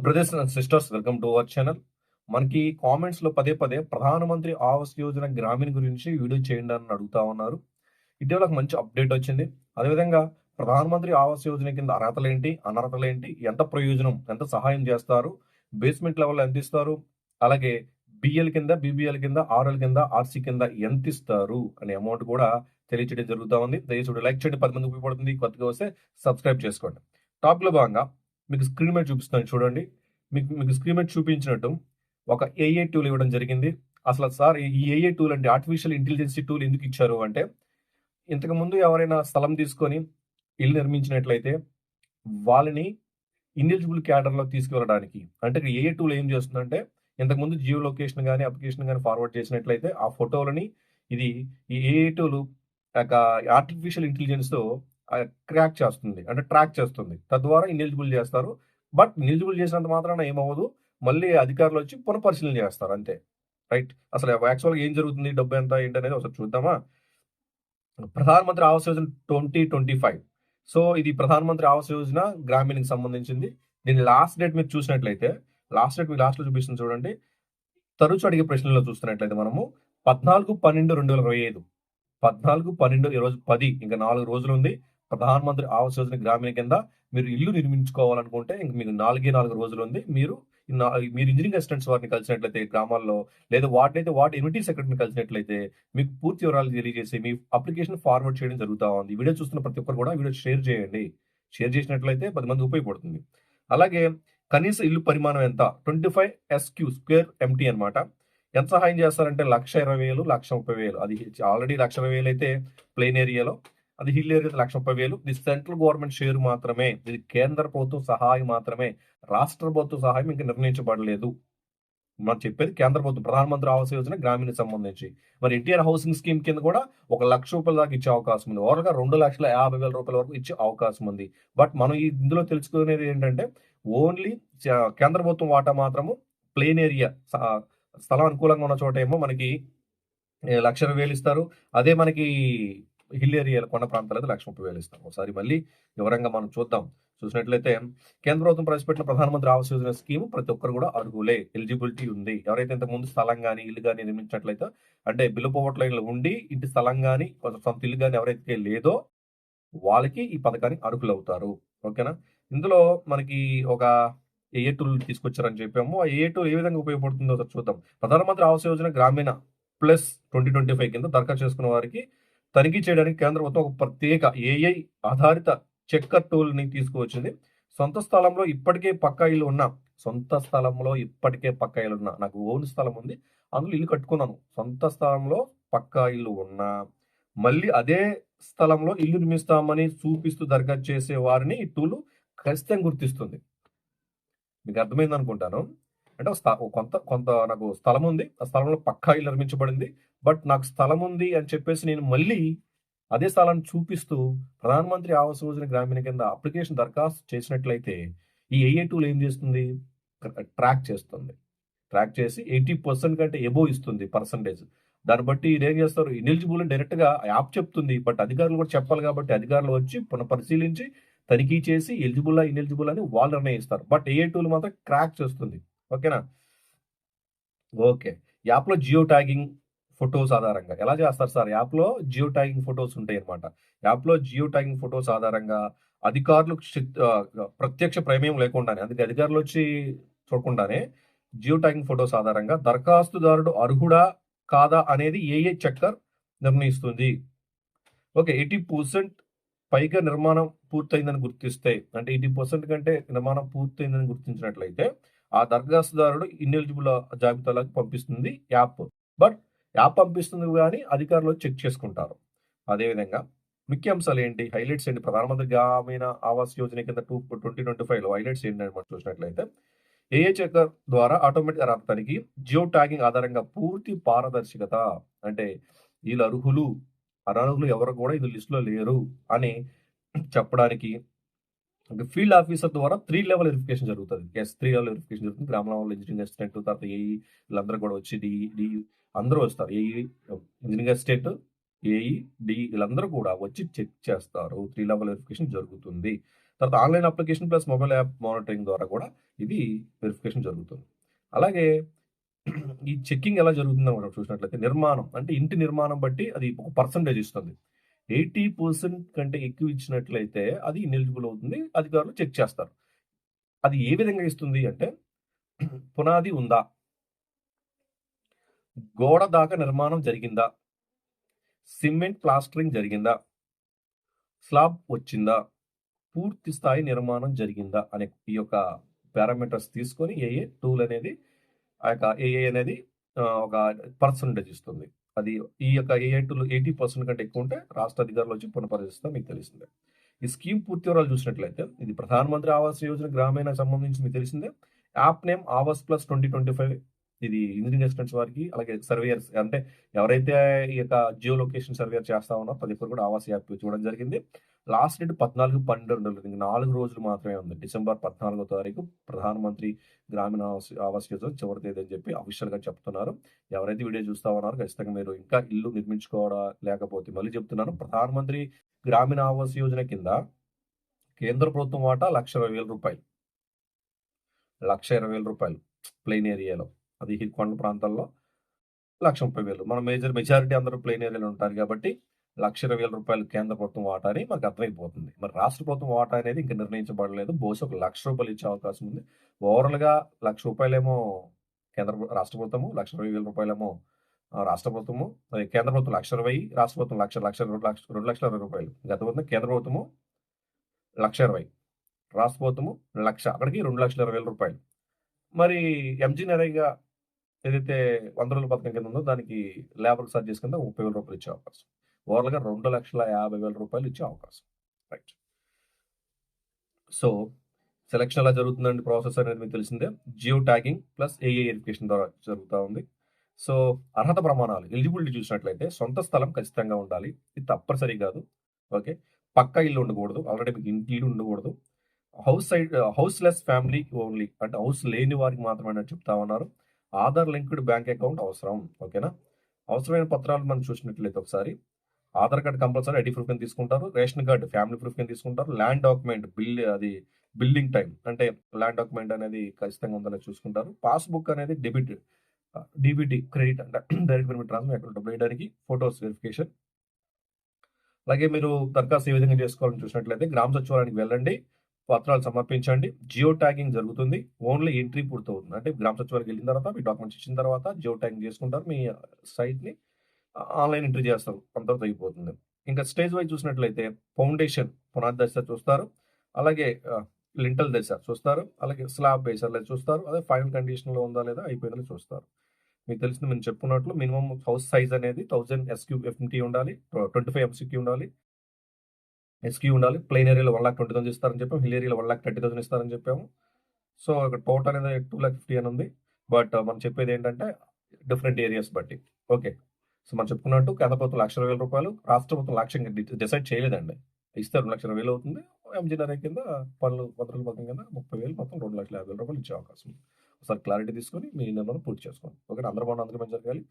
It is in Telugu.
Brothers and sisters, welcome to our channel. మనకి కామెంట్స్ లో పదే పదే ప్రధానమంత్రి ఆవాస్ యోజన గ్రామీణ గురించి వీడియో చేయండి అని అడుగుతా ఉన్నారు. ఇటీవల ఒక మంచి అప్డేట్ వచ్చింది. అదేవిధంగా ప్రధానమంత్రి ఆవాస్ యోజన కింద అర్హతలు ఏంటి, అనర్హతలు ఏంటి, ఎంత ప్రయోజనం, ఎంత సహాయం చేస్తారు, బేస్మెంట్ లెవెల్ ఎంత ఇస్తారు, అలాగే బిఎల్ కింద, బీబీఎల్ కింద, ఆర్ఎల్ కింద, ఆర్సీ కింద ఎంత ఇస్తారు అనే అమౌంట్ కూడా తెలియచేయడం జరుగుతూ ఉంది. దయచేసి లైక్ చేయండి, 10 మంది ఉపయోగపడుతుంది. కొత్తగా వస్తే సబ్స్క్రైబ్ చేసుకోండి. టాప్ లో భాగంగా మీకు స్క్రీన్ మీద చూపిస్తాను చూడండి. మీకు స్క్రీన్ మీద చూపించినట్టు ఒక ఏఐ టూల్ ఇవ్వడం జరిగింది. అసలు సార్ ఈ ఏఐ టూల్ అంటే ఆర్టిఫిషియల్ ఇంటెలిజెన్స్ టూల్ ఎందుకు ఇచ్చారు అంటే, ఇంతకు ముందు ఎవరైనా స్థలం తీసుకొని ఇల్లు నిర్మించినట్లయితే వాళ్ళని ఇన్ఎలిజిబుల్ క్యాడర్ లో తీసుకువెళ్ళడానికి. అంటే ఏఐ టూల్ ఏం చేస్తుందంటే, ఇంతకు ముందు జియో లొకేషన్ కానీ అప్లికేషన్ కానీ ఫార్వర్డ్ చేసినట్లయితే ఆ ఫోటోలని ఇది ఈ ఏఐ టూల్ ఆర్టిఫిషియల్ ఇంటెలిజెన్స్ తో క్రాక్ చేస్తుంది, అంటే ట్రాక్ చేస్తుంది. తద్వారా ఇన్ఎలిజిబుల్ చేస్తారు. బట్ ఇన్ఎలిజిబుల్ చేసినంత మాత్రాన ఏమవ్వదు. మళ్ళీ అధికారులు వచ్చి పునఃపరిశీలన చేస్తారు అంతే. రైట్. అసలు యాక్చువల్గా ఏం జరుగుతుంది, డబ్బు ఎంత ఏంటి అనేది ఒకసారి చూద్దామా. ప్రధానమంత్రి ఆవాస్ యోజన 2025. సో ఇది ప్రధానమంత్రి ఆవాస్ యోజన గ్రామీణకి సంబంధించింది. దీని లాస్ట్ డేట్ మీరు చూసినట్లయితే, లాస్ట్ డేట్ మీకు లాస్ట్ లో చూపిస్తుంది చూడండి. తరచు అడిగే ప్రశ్నల్లో చూస్తున్నట్లయితే మనము 14/12/2025, 14/12 ఈరోజు 10, ఇంకా 4 రోజులు ఉంది. ప్రధానమంత్రి ఆవాస్ యోజన గ్రామీణ కింద మీరు ఇల్లు నిర్మించుకోవాలనుకుంటే ఇంక మీకు 4 రోజులు ఉంది. మీరు ఇంజనీరింగ్ అసిస్టెంట్స్ వారిని కలిసినట్లయితే గ్రామాల్లో, లేదా వార్డ్ ఎమ్యూనిటీ సెక్రటరీని కలిసినట్లయితే మీకు పూర్తి వివరాలు తెలియజేసి మీ అప్లికేషన్ ఫార్వర్డ్ చేయడం జరుగుతా ఉంది. వీడియో చూస్తున్న ప్రతి ఒక్కరు కూడా వీడియో షేర్ చేయండి. షేర్ చేసినట్లయితే 10 మంది ఉపయోగపడుతుంది. అలాగే కనీస ఇల్లు పరిమాణం ఎంత, 25 SQ స్క్వేర్ ఎంటీ అనమాట. ఎంత సహాయం చేస్తారంటే 1,20,000, 1,30,000. అది ఆల్రెడీ 1,20,000 అయితే ప్లెయిన్ ఏరియాలో, అది హిల్ ఏరియా 1,30,000. ఇది సెంట్రల్ గవర్నమెంట్ షేర్ మాత్రమే. ఇది కేంద్ర ప్రభుత్వం సహాయం మాత్రమే. రాష్ట్ర ప్రభుత్వ సహాయం ఇంకా నిర్ణయించబడలేదు. మనం చెప్పేది కేంద్ర ప్రభుత్వం ప్రధానమంత్రి ఆవాస్ యోజన గ్రామీణ సంబంధించి. మరి ఎన్టీఆర్ హౌసింగ్ స్కీమ్ కింద కూడా ₹1,00,000 దాకా ఇచ్చే అవకాశం ఉంది. ఓవర్గా ₹2,50,000 వరకు ఇచ్చే అవకాశం ఉంది. బట్ మనం ఇందులో తెలుసుకునేది ఏంటంటే, ఓన్లీ కేంద్ర ప్రభుత్వం వాటా మాత్రము ప్లెయిన్ ఏరియా, స్థలం అనుకూలంగా ఉన్న చోట ఏమో మనకి 1,20,000 ఇస్తారు. అదే మనకి హిల్ ఏరియాలో, కొండ ప్రాంతాలు అయితే 1,30,000 ఇస్తాం. ఒకసారి మళ్ళీ వివరంగా మనం చూసినట్లయితే, కేంద్ర ప్రభుత్వం ప్రవేశపెట్టిన ప్రధానమంత్రి ఆవాస్ యోజన స్కీమ్ ప్రతి ఒక్కరు కూడా అర్హులే, ఎలిజిబిలిటీ ఉంది. ఎవరైతే ఇంతకు ముందు స్థలం కానీ ఇల్లు కానీ నిర్మించినట్లయితే, అంటే బిలో పోవర్టీ లైన్ లో ఉండి ఇంటి స్థలం కానీ సొంత ఇల్లు కానీ ఎవరైతే లేదో వాళ్ళకి ఈ పథకానికి అర్హులు అవుతారు. ఓకేనా. ఇందులో మనకి ఒక ఏఏ టూల్ తీసుకొచ్చారని చెప్పాము. ఆ ఏఏ టూల్ ఏ విధంగా ఉపయోగపడుతుందో ఒకసారి చూద్దాం. ప్రధానమంత్రి ఆవాస్ యోజన గ్రామీణ ప్లస్ 2025 కింద దరఖాస్తు చేసుకున్న వారికి తనిఖీ చేయడానికి కేంద్ర ప్రభుత్వం ఒక ప్రత్యేక ఏఐ ఆధారిత చెక్కర్ టూల్ ని తీసుకువచ్చింది. సొంత స్థలంలో ఇప్పటికే పక్కా ఇల్లు ఉన్నా, నాకు ఓన్ స్థలం ఉంది, అందులో ఇల్లు కట్టుకున్నాను. సొంత స్థలంలో పక్కా ఇల్లు ఉన్నా, మళ్ళీ అదే స్థలంలో ఇల్లు నిర్మిస్తామని చూపిస్తూ దరఖాస్తు చేసే వారిని ఈ టూల్ ఖచ్చితంగా గుర్తిస్తుంది. మీకు అర్థమైంది అనుకుంటాను. అంటే కొంత నాకు స్థలం ఉంది, ఆ స్థలంలో పక్కా ఇల్లు నిర్మించబడింది. బట్ నాకు స్థలం ఉంది అని చెప్పేసి నేను మళ్ళీ అదే స్థలాన్ని చూపిస్తూ ప్రధానమంత్రి ఆవాస్ యోజన గ్రామీణ కింద అప్లికేషన్ దరఖాస్తు చేసినట్లయితే ఈ ఏఏ టూల్ ఏం చేస్తుంది, ట్రాక్ చేస్తుంది. ట్రాక్ చేసి 80% కంటే ఎబోవ్ ఇస్తుంది పర్సంటేజ్. దాన్ని బట్టి ఇదేం చేస్తారు, ఇనెలిజిబుల్ అని డైరెక్ట్ గా యాప్ చెప్తుంది. బట్ అధికారులు కూడా చెప్పాలి కాబట్టి అధికారులు వచ్చి పునఃపరిశీలించి తనిఖీ చేసి ఎలిజిబుల్ ఇనెలిజిబుల్ అని వాళ్ళు నిర్ణయిస్తారు. బట్ ఏఏ టూల్ మాత్రం క్రాక్ చేస్తుంది. ఓకేనా. ఓకే. యాప్ లో జియో ట్యాగింగ్ ఫొటోస్ ఆధారంగా ఎలా చేస్తారు సార్? యాప్ లో జియో ట్యాగింగ్ ఫొటోస్ ఉంటాయి అనమాట. యాప్ లో జియో ట్యాగింగ్ ఫొటోస్ ఆధారంగా అధికారులు ప్రత్యక్ష ప్రమేయం లేకుండానే, అందుకే అధికారులు వచ్చి చూడకుండానే జియో ట్యాగింగ్ ఫొటోస్ ఆధారంగా దరఖాస్తుదారుడు అర్హుడా కాదా అనేది ఏఏ చెక్కర్ నిర్ణయిస్తుంది. ఓకే. 80% పైగా నిర్మాణం పూర్తయిందని గుర్తిస్తే, అంటే 80% కంటే నిర్మాణం పూర్తయిందని గుర్తించినట్లయితే ఆ దరఖాస్తుదారుడు ఇన్ఎలిజిబుల్ జాబితాలోకి పంపిస్తుంది యాప్. బట్ యాప్ పంపిస్తుంది కానీ అధికారులు చెక్ చేసుకుంటారు. అదేవిధంగా ముఖ్య అంశాలు ఏంటి, హైలైట్స్ ఏంటి, ప్రధానమంత్రి గ్రామీణ ఆవాస్ యోజన కింద 2025 లో హైలైట్స్ ఏంటని మనం చూసినట్లయితే, ఏఏ చెక్కర్ ద్వారా ఆటోమేటిక్ అర్హతనికి జియో ట్యాగింగ్ ఆధారంగా పూర్తి పారదర్శకత. అంటే వీళ్ళు అర్హులు, అనర్హులు ఎవరు కూడా ఇది లిస్ట్ లో లేరు అని చెప్పడానికి ఫీల్డ్ ఆఫీసర్ ద్వారా 3 లెవెల్ వెరిఫికేషన్ జరుగుతుంది. 3 లెవెల్ వెరిఫికేషన్ జరుగుతుంది. గ్రామ లెవెల్ ఇంజనీరింగ్ అసిస్టెంట్, తర్వాత ఏఈ, వీళ్ళందరూ కూడా వచ్చి డి అందరూ వస్తారు. AE, engineering assistant, AE, D వీళ్ళందరూ కూడా వచ్చి చెక్ చేస్తారు. 3 లెవెల్ వెరిఫికేషన్ జరుగుతుంది. తర్వాత online application plus mobile app monitoring ద్వారా కూడా ఇది వెరిఫికేషన్ జరుగుతుంది. అలాగే ఈ చెకింగ్ ఎలా జరుగుతుందో మనం చూసినట్లయితే నిర్మాణం అంటే ఇంటి నిర్మాణం బట్టి అది ఒక పర్సెంటేజ్ ఇస్తుంది. 80% కంటే ఎక్కువ ఇచ్చినట్లయితే అది ఇనెలిజిబుల్ అవుతుంది. అధికారులు చెక్ చేస్తారు. అది ఏ విధంగా ఇస్తుంది అంటే పునాది ఉందా? గోడ దాకా నిర్మాణం జరిగిందా? సిమెంట్ ప్లాస్టరింగ్ జరిగిందా? స్లాబ్ వచ్చిందా? పూర్తి స్థాయి నిర్మాణం జరిగిందా? అనే ఈ యొక్క పారామీటర్స్ తీసుకొని ఏఏ టూల్ అనేది ఆ యొక్క ఏఐ అనేది ఒక పర్సెంటేజ్ ఇస్తుంది. అది ఈ యొక్క ఏఐ టూల్ 80% కంటే ఎక్కువ ఉంటే రాష్ట్ర అధికారులు వచ్చి పునఃపరిశీలిస్తారు మీకు తెలిసిందే. ఈ స్కీమ్ పూర్తి వివరాలు చూసినట్లయితే ఇది ప్రధానమంత్రి ఆవాస్ యోజన గ్రామీణ సంబంధించి మీకు తెలిసిందే. యాప్ నేమ్ ఆవాస్ ప్లస్ 2025 ఇది ఇంజనీరింగ్ అసిస్టెంట్స్ వారికి అలాగే సర్వేయర్స్ అంటే ఎవరైతే ఈ యొక్క జియో లొకేషన్ సర్వేయర్ చేస్తా ఉన్నారో ప్రతి ఒక్కరు కూడా ఆవాస్ యాప్ చూడడం జరిగింది. లాస్ట్ డేట్ 14/12 ఇంక 4 రోజులు మాత్రమే ఉంది. డిసెంబర్ 14వ తారీఖు ప్రధానమంత్రి గ్రామీణ ఆవాస్ యోజన చివరి తేదీ అని చెప్పి అఫీషియల్‌గా చెప్తున్నారు. ఎవరైతే వీడియో చూస్తా ఉన్నారో ఖచ్చితంగా మీరు ఇంకా ఇల్లు నిర్మించుకోవడా లేకపోతే మళ్ళీ చెప్తున్నాను ప్రధానమంత్రి గ్రామీణ ఆవాస్ యోజన కింద కేంద్ర ప్రభుత్వం వాటా రూ. 1,20,000. రూ. 1,20,000 ప్లెయిన్ ఏరియాలో. అది కొండ ప్రాంతాల్లో 1,30,000. మన మెజారిటీ అందరూ ప్లెయిన్ ఏరియాలో ఉంటారు కాబట్టి రూ. 1,20,000 కేంద్ర ప్రభుత్వం వాటా అని మనకు అర్థమైపోతుంది. మరి రాష్ట్ర ప్రభుత్వం వాటా అనేది ఇంకా నిర్ణయించబడలేదు. బహుశా ఒక రూ. 1,00,000 ఇచ్చే అవకాశం ఉంది. ఓవరాల్‌గా రూ. 1,00,000 రాష్ట్ర ప్రభుత్వము, రూ. 1,20,000 రాష్ట్ర ప్రభుత్వము, అది కేంద్ర ప్రభుత్వం 1,20,000, రాష్ట్ర ప్రభుత్వం 2,20,000. అర్థమవుతుందా? కేంద్ర ప్రభుత్వము 1,20,000, రాష్ట్ర ప్రభుత్వము 1,00,000 అక్కడికి రూ. 2,20,000. మరి ఎంజీ నరేగా ఏదైతే 100 రోజుల పథకం కింద ఉందో దానికి లేబర్ చార్జెస్ కింద రూ. 30,000 ఇచ్చే అవకాశం. ఓవరాల్‌గా రూ. 2,50,000 ఇచ్చే అవకాశం. రైట్. సో, సెలక్షన్ ఎలా జరుగుతుందండి ప్రాసెస్ అనేది మీకు తెలిసిందే. Geo tagging plus AI verification ద్వారా జరుగుతా ఉంది. సో, అర్హత ప్రమాణాలు ఎలిజిబిలిటీ చూసినట్లయితే సొంత స్థలం ఖచ్చితంగా ఉండాలి. ఇది తప్పనిసరి కాదు. ఓకే. పక్కా ఇల్లు ఉండకూడదు. ఆల్రెడీ మీకు ఇల్లు ఉండకూడదు. హౌస్‌లెస్ ఫ్యామిలీ ఓన్లీ అంటే హౌస్ లేని వారికి మాత్రమే అని చెప్తా ఉన్నారు. ఆధార్ లింక్డ్ బ్యాంక్ అకౌంట్ అవసరం. ఓకేనా? అవసరమైన పత్రాలు మనం చూసినట్లయితే ఒకసారి Aadhaar card compulsory ID proof కింద తీసుకుంటారు. రేషన్ కార్డ్ ఫ్యామిలీ ప్రూఫ్ కింద తీసుకుంటారు. ల్యాండ్ డాక్యుమెంట్ బిల్డింగ్ టైమ్ అంటే ల్యాండ్ డాక్యుమెంట్ అనేది ఖచ్చితంగా ఉందని చూసుకుంటారు. పాస్‌బుక్ అనేది డీబీటీ క్రెడిట్ అంటే డైరెక్ట్ బెనిఫిట్ ట్రాన్స్‌ఫర్ అకౌంట్ డబ్బులు వేయడానికి ఫోటోస్ వెరిఫికేషన్. అలాగే మీరు దరఖాస్తు ఏ విధంగా చేసుకోవాలని చూసినట్లయితే గ్రామ సచివాలయానికి వెళ్ళండి. పత్రాలు సమర్పించండి. జియో ట్యాగింగ్ జరుగుతుంది. ఓన్లీ ఎంట్రీ పూర్తవుతుంది. అంటే గ్రామ సచివాలయానికి వెళ్ళిన తర్వాత మీ డాక్యుమెంట్స్ ఇచ్చిన తర్వాత జియో ట్యాగింగ్ చేసుకుంటారు. మీ సైట్‌ని ఆన్‌లైన్ ఎంట్రీ చేస్తారు. అంతటితో అయిపోతుంది. ఇంకా స్టేజ్ వైస్ చూసినట్లయితే ఫౌండేషన్ పునాది దశ చూస్తారు. అలాగే లింటల్ దశ చూస్తారు. అలాగే స్లాబ్ వేసారా చూస్తారు. అదే ఫైనల్ కండిషన్‌లో ఉందా లేదా అయిపోయిందని చూస్తారు. మీకు తెలిసింది నేను చెప్పుకున్నట్లు మినిమమ్ హౌస్ సైజ్ అనేది 1000 ఎఫ్ఎంటీ ఉండాలి. 25 ఎంసీక్యూ ఉండాలి. ఎస్క్యూ ఉండాలి. ప్లెయిన్ ఏరియాలో 1,20,000 ఇస్తారని చెప్పాము. హిల్ ఏరియాలో 1,30,000 ఇస్తారని చెప్పాము. సో, ఇక్కడ టోటల్ అనేది 2,50,000 అని ఉంది. బట్ మనం చెప్పేది ఏంటంటే డిఫరెంట్ ఏరియాస్ బట్టి. ఓకే. సో, మనం చెప్పుకున్నట్టు కేంద్ర ప్రభుత్వం రూ. 1,20,000 రాష్ట్ర ప్రభుత్వం 1,00,000 డిసైడ్ చేయలేదండి. ఇస్తే 2,20,000 అవుతుంది. ఎంజీనరీ కింద 100 రోజుల పథకం కింద 30,000 మొత్తం రూ. 2,50,000 ఇచ్చే అవకాశం ఉంది. ఒకసారి క్లారిటీ తీసుకొని మీ నిర్ణయం పూర్తి చేసుకోండి. ఓకేనా? అందరూ బాగున్నారు. అందరికీ మంచి జరగాలి.